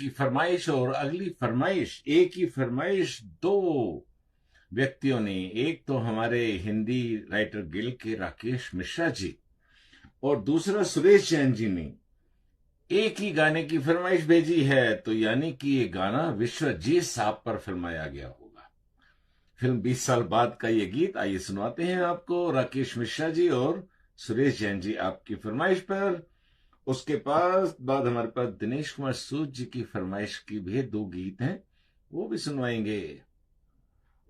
की फरमाइश और अगली फरमाइश, एक ही फरमाइश दो व्यक्तियों ने, एक तो हमारे हिंदी राइटर गिल्ड के राकेश मिश्रा जी और दूसरा सुरेश जैन जी ने एक ही गाने की फरमाइश भेजी है, तो यानी कि ये गाना विश्वजीत साहब पर फिल्माया गया होगा। फिल्म 20 साल बाद का ये गीत आइए सुनाते हैं आपको, राकेश मिश्रा जी और सुरेश जैन जी आपकी फरमाइश पर। उसके बाद हमारे पास दिनेश कुमार सूद जी की फरमाइश की भी दो गीत हैं, वो भी सुनवाएंगे।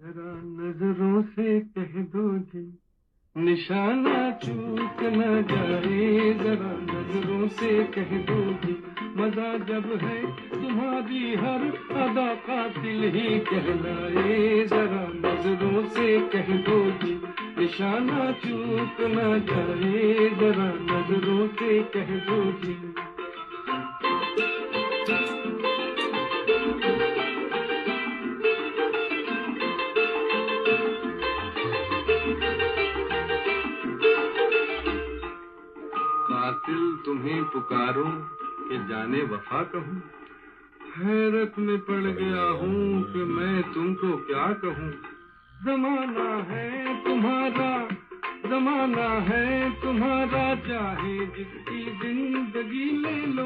जरा नजरों से कह दो जी, निशाना चूक न जाए, जरा नजरों से कह दो जी, मजा जब है तुम्हारी हर अदा कातिल ही कहलाए, जरा नजरों से कह दो जी, निशाना चूक न जाए, जरा नजरों से कह दो जी। कातिल तुम्हें पुकारो कि जाने वफा कहूँ, हैरत में पड़ गया हूँ कि मैं तुमको क्या कहूँ। जमाना है तुम्हारा, जमाना है तुम्हारा, चाहे जिसकी जिंदगी ले लो,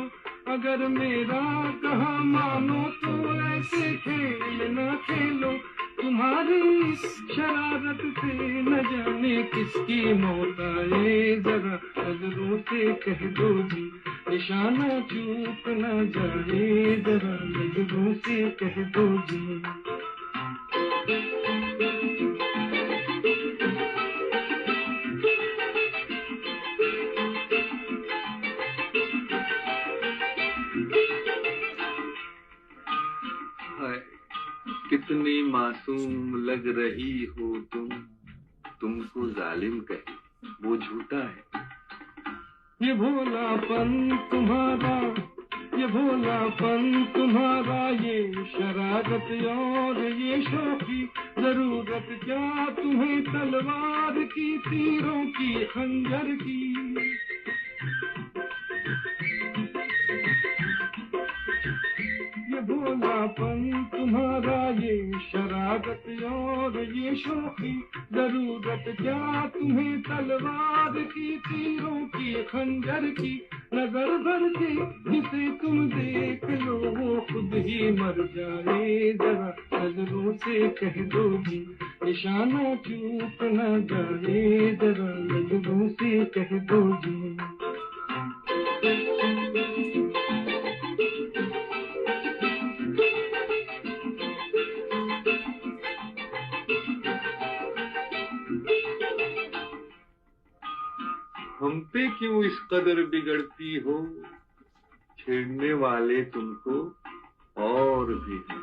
अगर मेरा कहा मानो तो ऐसे खेल न खेलो, तुम्हारी इस शरारत से न जाने किसकी मौत आए, जरा नजरों से कह दो जी, निशाना चूक न जाए, जरा नजरों से कह दो जी। कितनी मासूम लग रही हो तुमको जालिम कहे वो झूठा है। ये भोलापन तुम्हारा, ये भोलापन तुम्हारा, ये शरारत और ये शौकी, जरूरत क्या तुम्हें तलवार की, तीरों की, खंजर की। ये भोलापन तुम्हारा, ये शरारत और ये शौकी, जरूरत क्या तुम्हें तलवार की, तीरों की, खंजर की। नजर भर के जिसे तुम देख लो वो खुद ही मर जाए, जरा नजरों से कह दो जी, निशाना चूक न जाए, जरा नजरों से कह दो जी। हम पे क्यों इस कदर बिगड़ती हो, छेड़ने वाले तुमको और भी हैं।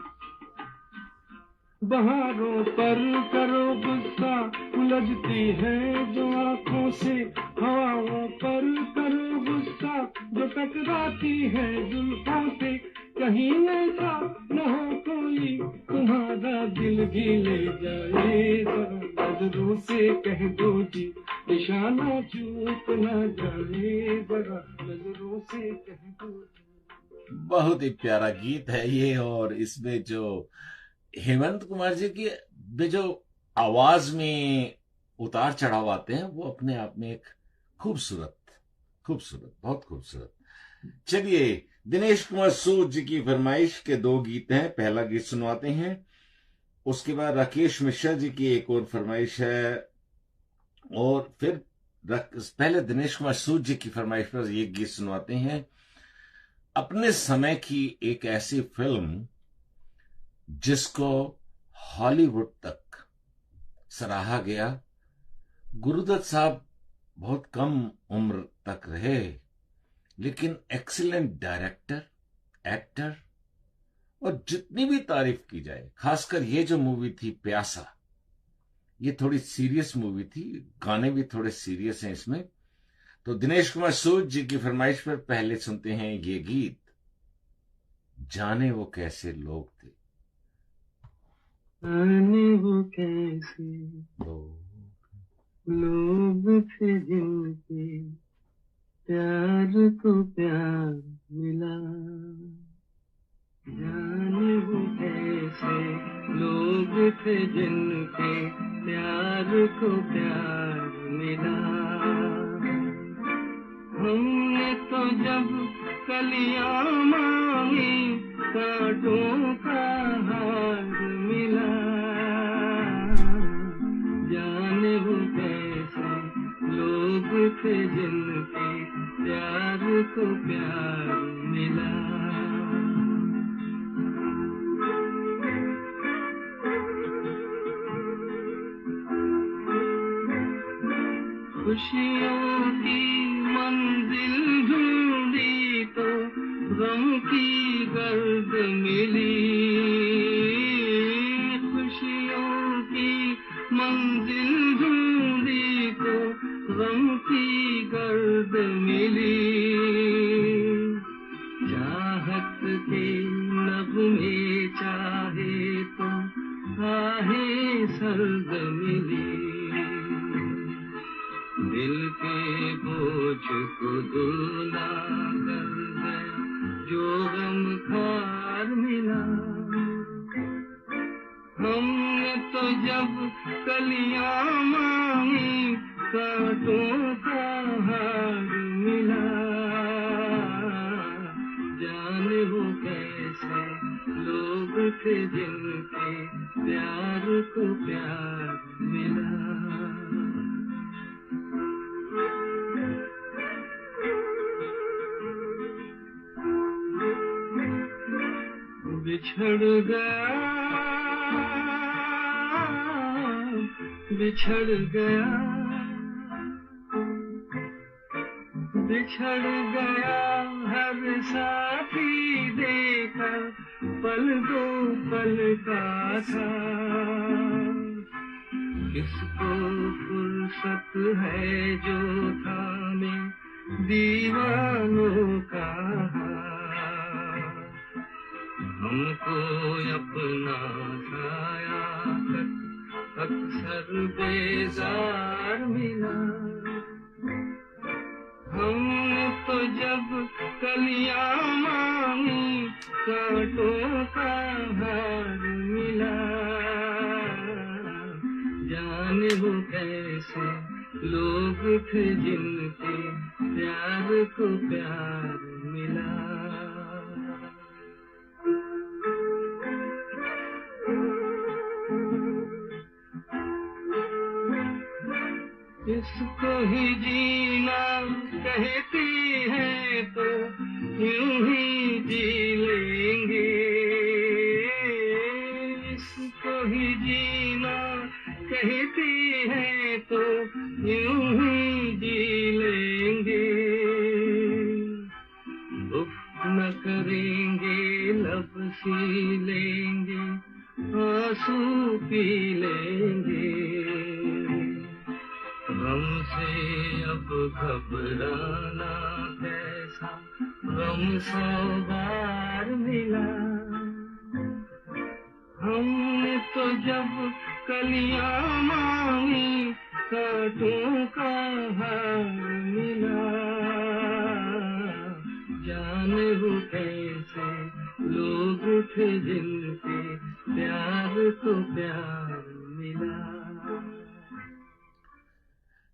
बहारों पर करो गुस्सा, उलझती है जो आंखों से, हवाओं पर करो गुस्सा, जो टकराती है जुल्फों से, कहीं ऐसा न हो कोई तुम्हारा दिल भी ले जाए, जरा नजरों से कह दो जी, निशाना चूक न जाए, जरा नजरों से कह दो जी। बहुत ही प्यारा गीत है ये, और इसमें जो हेमंत कुमार जी की जो आवाज में उतार चढ़ाव आते हैं वो अपने आप में एक खूबसूरत, खूबसूरत, बहुत खूबसूरत। चलिए, दिनेश कुमार सूद जी की फरमाइश के दो गीत हैं, पहला गीत सुनवाते हैं, उसके बाद राकेश मिश्रा जी की एक और फरमाइश है, और फिर पहले दिनेश कुमार सूद जी की फरमाइश पर ये गीत सुनवाते हैं। अपने समय की एक ऐसी फिल्म जिसको हॉलीवुड तक सराहा गया, गुरुदत्त साहब बहुत कम उम्र तक रहे, लेकिन एक्सीलेंट डायरेक्टर, एक्टर, और जितनी भी तारीफ की जाए, खासकर ये जो मूवी थी प्यासा, ये थोड़ी सीरियस मूवी थी, गाने भी थोड़े सीरियस हैं इसमें। तो दिनेश कुमार सूद जी की फरमाइश पर पहले सुनते हैं ये गीत, जाने वो कैसे लोग थे। जाने वो कैसे लोग थे जिनके प्यार को प्यार मिला, थे जिनके प्यार को प्यार मिला। हमने तो जब कलियां मांगी कांटों का हार मिला। जाने वो कैसे लोग थे जिनके प्यार को प्यार मिला। खुशियों की मंजिल ढूंढी तो गम की गर्द मिली। खुशियों की मंजिल ढूंढी तो गम की गर्द मिली। चाहत के नगमे चाहे तो आहें सर्द मिली। दिल के बोझ को दूना कर दे जो गम खार मिला। हमने तो जब कलियां मांगी कांटों का हार मिला। जाने वो कैसे लोग थे जिनके प्यार को प्यार मिला। बिछड़ गया बिछड़ गया बिछड़ गया हर साथी देखा पल दो पल का था। किसको फुर्सत है जो थामे दीवानों का। हमको अपना साया अक्सर बेजार मिला। हमने तो जब कलियां मांगी कांटों का हार मिला। जाने वो कैसे लोग थे जिनके प्यार को प्यार मिला। इसको ही जीना कहती है तो यूं ही जी लेंगे। इसको ही जीना कहती है तो यूं ही जी लेंगे। उफ न करेंगे लब सी लेंगे आंसू पी लेंगे। गम से अब घबराना कैसा गम 100 बार मिला। हमने तो जब कलियां मांगी कांटों का हार मिला। जाने वो कैसे लोग थे जिनके प्यार को प्यार मिला।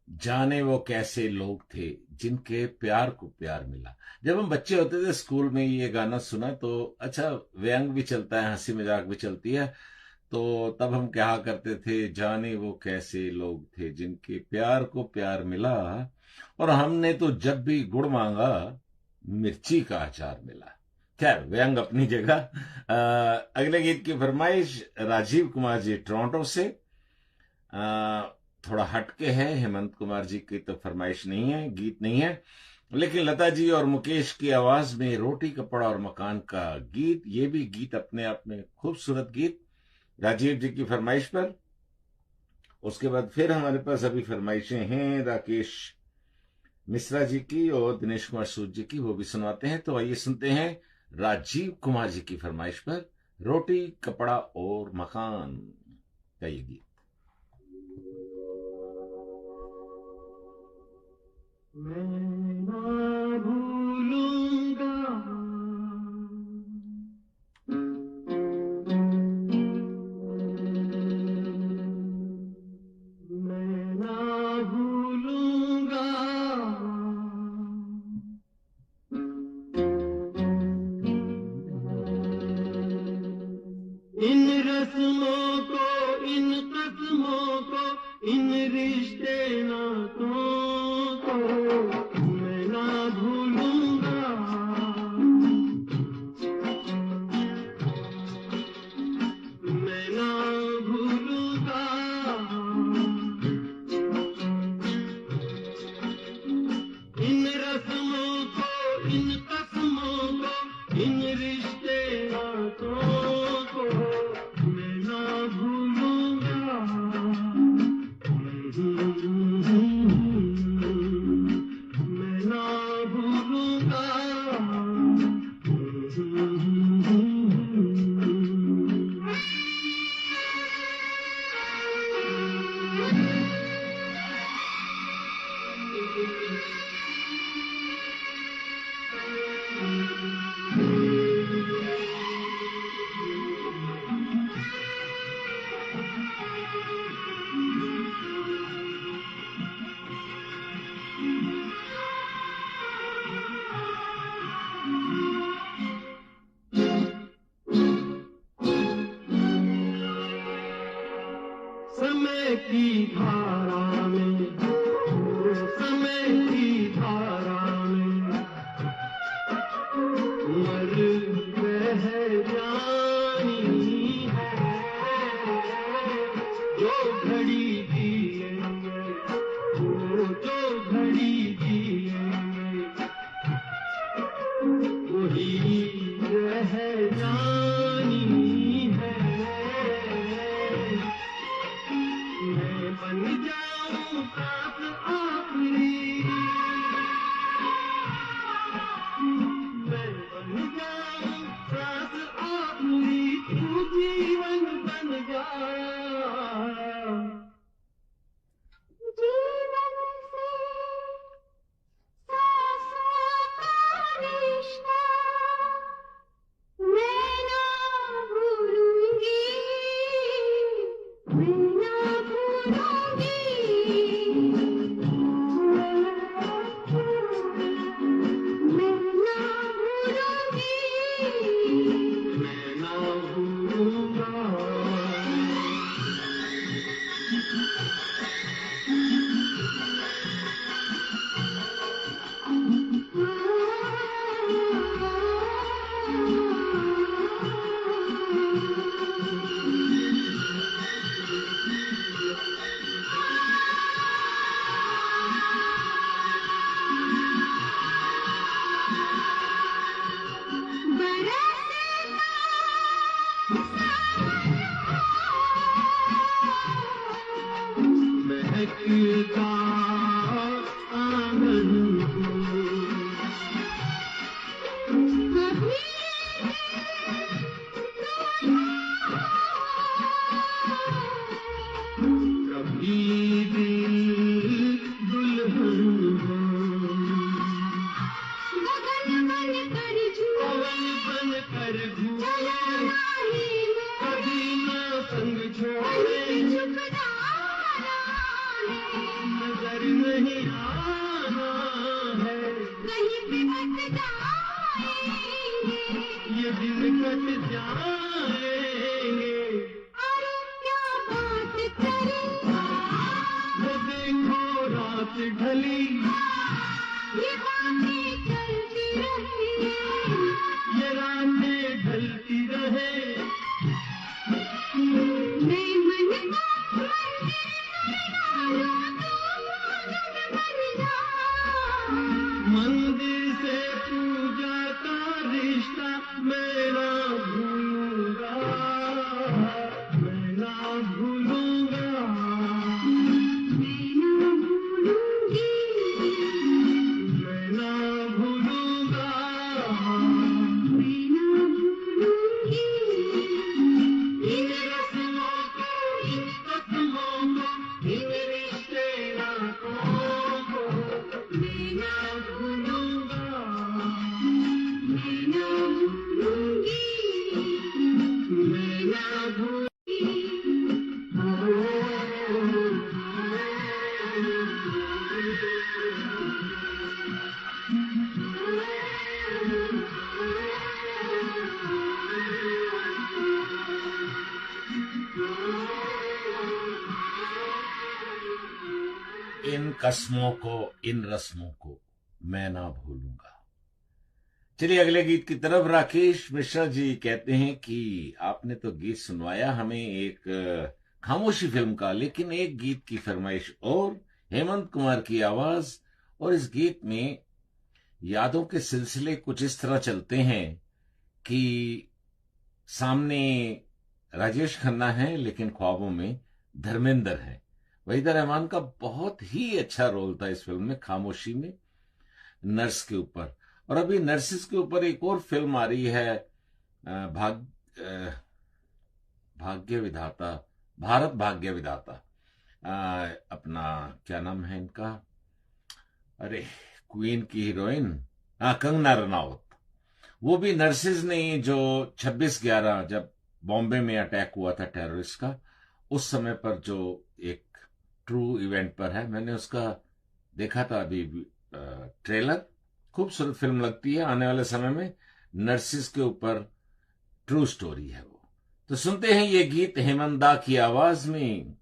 जाने वो कैसे लोग थे जिनके प्यार को प्यार मिला। जब हम बच्चे होते थे स्कूल में ये गाना सुना तो अच्छा व्यंग भी चलता है, हंसी मजाक भी चलती है। तो तब हम कहा करते थे जाने वो कैसे लोग थे जिनके प्यार को प्यार मिला, और हमने तो जब भी गुड़ मांगा मिर्ची का अचार मिला। खैर व्यंग अपनी जगह। अगले गीत की फरमाइश राजीव कुमार जी टोरंटो से। थोड़ा हटके है, हेमंत कुमार जी की तो फरमाइश नहीं है, गीत नहीं है, लेकिन लता जी और मुकेश की आवाज में रोटी कपड़ा और मकान का गीत, ये भी गीत अपने आप में खूबसूरत गीत राजीव जी की फरमाइश पर। उसके बाद फिर हमारे पास अभी फरमाइशें हैं राकेश मिश्रा जी की और दिनेश कुमार सूद जी की, वो भी सुनाते हैं। तो आइए सुनते हैं राजीव कुमार जी की फरमाइश पर रोटी कपड़ा और मकान का ये गीत। मैं ना भूलूंगा रस्मों को, इन कस्मों को, इन रिश्ते नातों को मैं ना भूलूंगा, मैं ना भूलूंगा। इन रस्मों को, इन कस्मों को, इन रिश्ते नातों को मैं ना भूलूंगा, मैं ना भूलूंगा। समय की धारा में, समय की धारा में मर बह जानी है, जो घड़ी जिएंगे, वो जो घड़ी जिएंगे वही रह जानी है। मैं बन जाऊं साथ आखिरी, मैं बन जाऊं साथ आखिरी, तू जीवन बन जा। जीवन से सांसों का रिश्ता मैं ना भूलूंगी, मैं ना भूलूंगी, मैं ना भूलूंगी। मैं ना भूलूंगा। महकता आंगन कभी दिल दुल्हन हो, गगन बन कर झूला पवन बन कर घूमे, नहीं मैं कभी ना संग छोड़े, झुकदाना है, नजर नहीं आना है। कहीं पे बच जाएंगे, ये दिन कट जाएंगे, अरे क्या बात करें, वो देखो रात ढली, ये बातें चलती रही, ये रातें ढलती रहे। मैं मन को मंदिर बन जा, मंदिर से पूजा का रिश्ता मैं ना भूलूंगा। इन कस्मों को, इन रस्मों को मैं ना भूलूंगा। चलिए अगले गीत की तरफ। राकेश मिश्रा जी कहते हैं कि आपने तो गीत सुनवाया हमें एक खामोशी फिल्म का, लेकिन एक गीत की फरमाइश और, हेमंत कुमार की आवाज। और इस गीत में यादों के सिलसिले कुछ इस तरह चलते हैं कि सामने राजेश खन्ना है लेकिन ख्वाबों में धर्मेंद्र है। वहीदा रहमान का बहुत ही अच्छा रोल था इस फिल्म में, खामोशी में, नर्स के ऊपर। और अभी नर्सिस के ऊपर एक और फिल्म आ रही है, भाग्य विधाता, भारत भाग्य विधाता। अपना क्या नाम है इनका, अरे क्वीन की हीरोइन, कंगना रनावत। वो भी नर्सिस ने, जो 26/11 जब बॉम्बे में अटैक हुआ था टेररिस्ट का, उस समय पर जो एक ट्रू इवेंट पर है। मैंने उसका देखा था अभी ट्रेलर, खूबसूरत फिल्म लगती है। आने वाले समय में नर्सिस के ऊपर ट्रू स्टोरी है वो। तो सुनते हैं ये गीत हेमंत दा की आवाज में,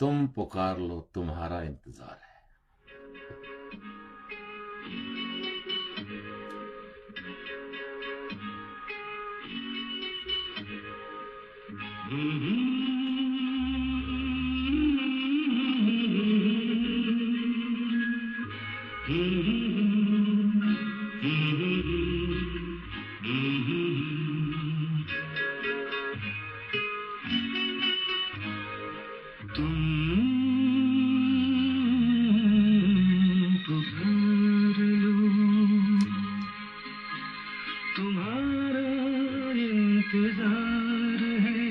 तुम पुकार लो तुम्हारा इंतजार है। तुम्हारा इंतजार है,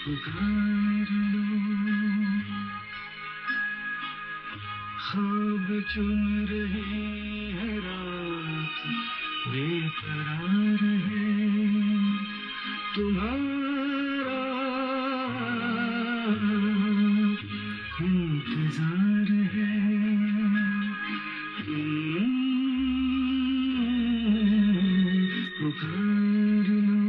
पुकार लो। ख्वाब चुन रही है रात, बेकरार है तुम्हारा इंतजार है। पुकार लो।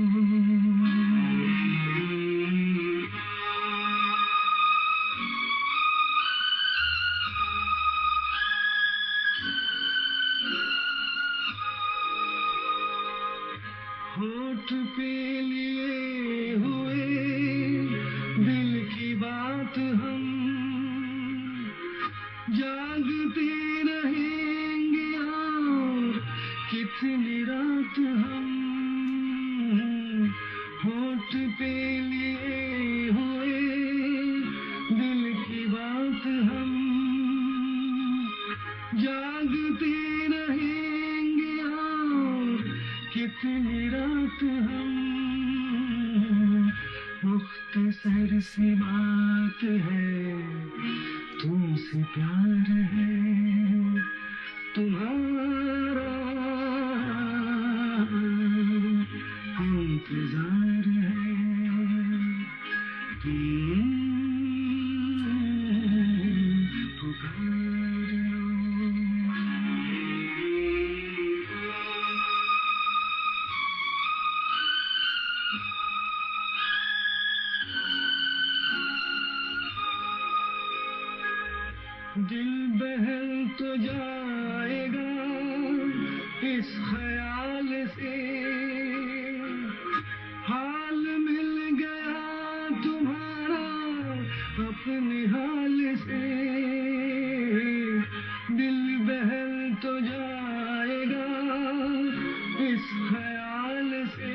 होठ पे लिए हुए दिल की बात हम जागते रहेंगे और कितनी रात हम। होठ पे लिए हुए दिल की बात हम जागते रहेंगे और कितनी रात हम। मुख्तसर सी बात है, तुमसे प्यार है तुम्हारा इंतजार है। पुकार लो। दिल बहल तो जाएगा इस ख्याल से, हाल मिल गया तुम्हारा अपने हाल से। दिल बहल तो जाएगा इस ख्याल से,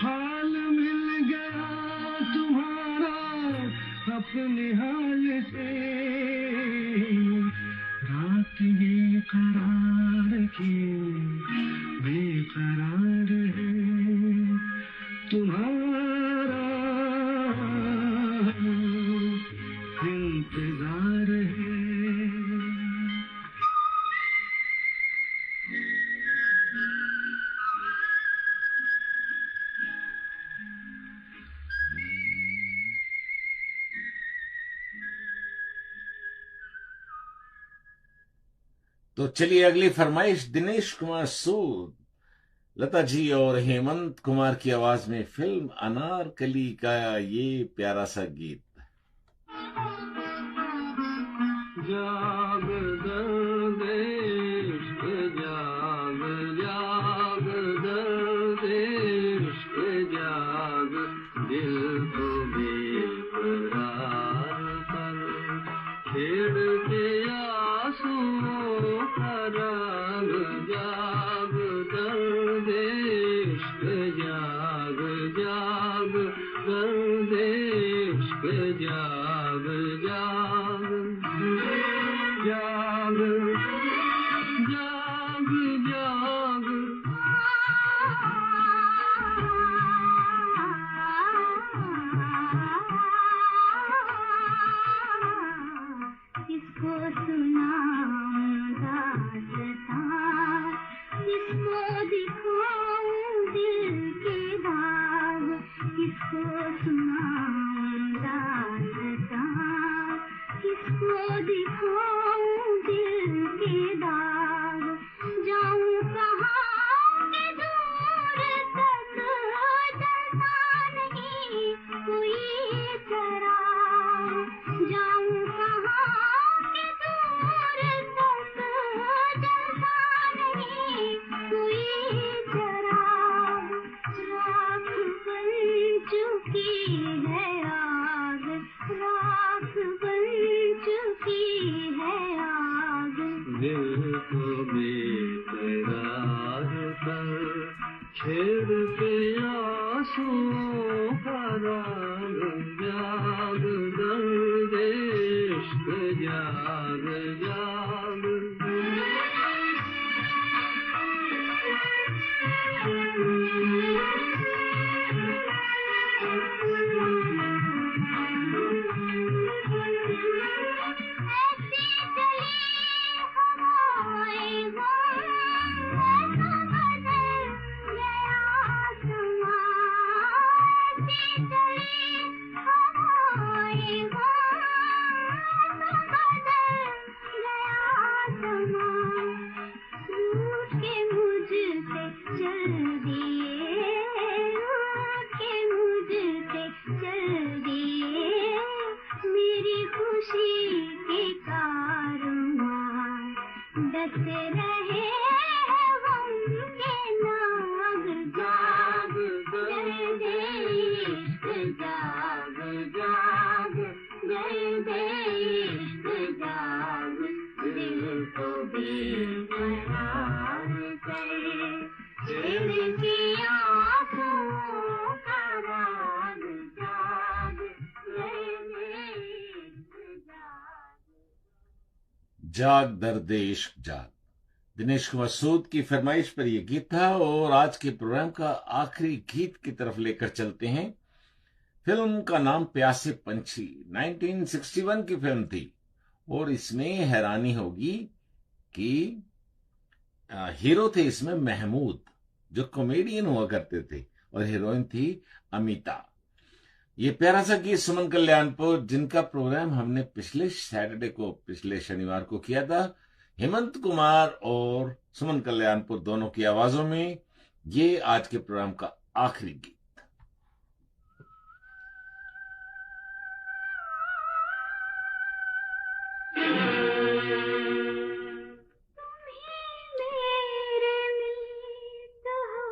हाल मिल गया तुम्हारा अपने हाल से। रात ये करार की बेकरार है तुम्हारा इंतजार है। तो चलिए अगली फरमाइश, दिनेश कुमार सूद लता जी और हेमंत कुमार की आवाज में फिल्म अनारकली का ये प्यारा सा गीत। जाग दर्द इश्क जाग जाग दर्द इश्क जाग दिल को बेकरार कर छेड़ के आंसुओं का रंग जाग दर्द इश्क जाग जाग दर्द इश्क जाग जाग जाग जाग जाग किसको सुनाऊं दास्तां, किसको दिखाऊं दिल के दाग, किसको सुनाऊं दास्तां, किसको दिखाऊं दिल के दाग, जाऊं कहाँ के दूर तक जलता नहीं कोई चराग, जाऊं कहाँ के दूर तक जलता नहीं कोई चराग, राख बन चुकी है आग, राख बन चुकी है आग, दिल को बेकरार कर छेड़ के आंसुओं का रंग जाग दर्द इश्क जाग जाग ऐसी चली हवाएं गम, ऐसा बदल गया आसमां, ऐसी चली हवाएं गम, ऐसा बदल गया आसमां, रूठ के मुझसे चल दिए, रूठ के मुझसे चल दिए, मेरी खुशी के कारवां, डसते रहे गम के नाग, जाग दर्द इश्क जाग जाग, दर्द इश्क जाग, दिल को बेकरार कर छेड़ के आंसुओं का राग, जाग दर्द इश्क जाग। जाग दर्द इश्क जाग, दिनेश कुमार सूद की फरमाइश पर यह गीत था। और आज के प्रोग्राम का आखिरी गीत की तरफ लेकर चलते हैं। फिल्म का नाम प्यासे पंछी 1961 की फिल्म थी और इसमें हैरानी होगी कि हीरो थे इसमें महमूद, जो कॉमेडियन हुआ करते थे, और हीरोइन थी अमिता। ये प्यारा सा गीत सुमन कल्याणपुर, जिनका प्रोग्राम हमने पिछले सैटरडे को, पिछले शनिवार को किया था, हेमंत कुमार और सुमन कल्याणपुर दोनों की आवाजों में, ये आज के प्रोग्राम का आखिरी गीत। मेरे मीत हो,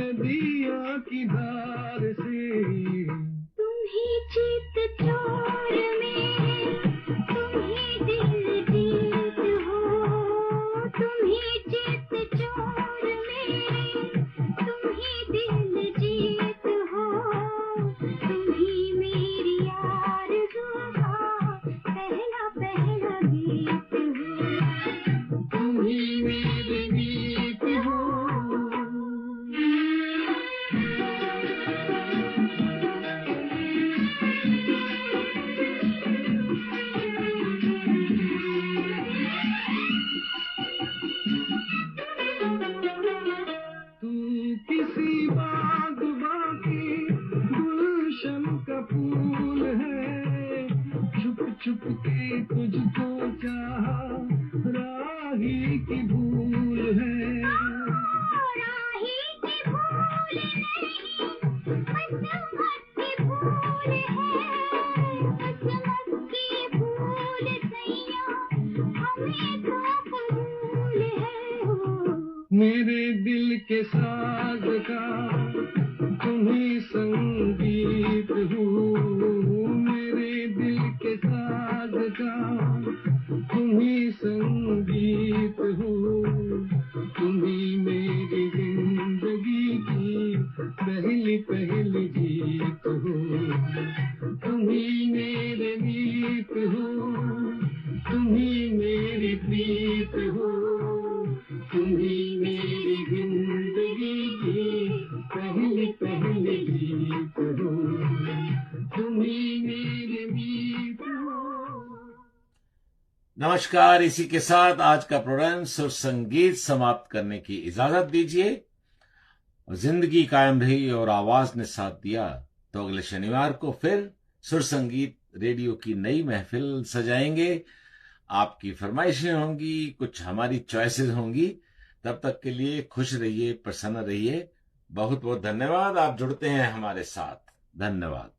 नदिया की धार से। तुम ही जीत चोर में, तुम ही दिल जीत हो, तुम ही जीत चोर में, तुम ही दिल जीत हो, तुम ही मेरी आरज़ू का पहला पहला गीत हो, तुम ही मेरे गीत हो। तू किसी बागबां के गुलशन का फूल है, छुप छुप के तुझको चाहा राही की भूल है। राही की भूल नहीं, किस्मत की भूल है, किस्मत की भूल सैया हमें तो कबूल है हो। मेरे दिल के साज का तुम ही संगीत हो, मेरे दिल के साज का तुम ही संगीत हो, तुम ही मेरी जिंदगी की पहली पहली जीत हो, तुम ही मेरे गीत हो, तुम ही मेरी प्रीत हो, तुम ही मेरी जिंदगी की पहली पहली जीत हो, तुम ही मेरे मीत हो। नमस्कार। इसी के साथ आज का प्रोग्राम सुर संगीत समाप्त करने की इजाजत दीजिए। जिंदगी कायम रही और आवाज ने साथ दिया तो अगले शनिवार को फिर सुर संगीत रेडियो की नई महफिल सजाएंगे। आपकी फरमाइशें होंगी, कुछ हमारी चॉइसेस होंगी। तब तक के लिए खुश रहिए, प्रसन्न रहिए। बहुत बहुत धन्यवाद। आप जुड़ते हैं हमारे साथ। धन्यवाद।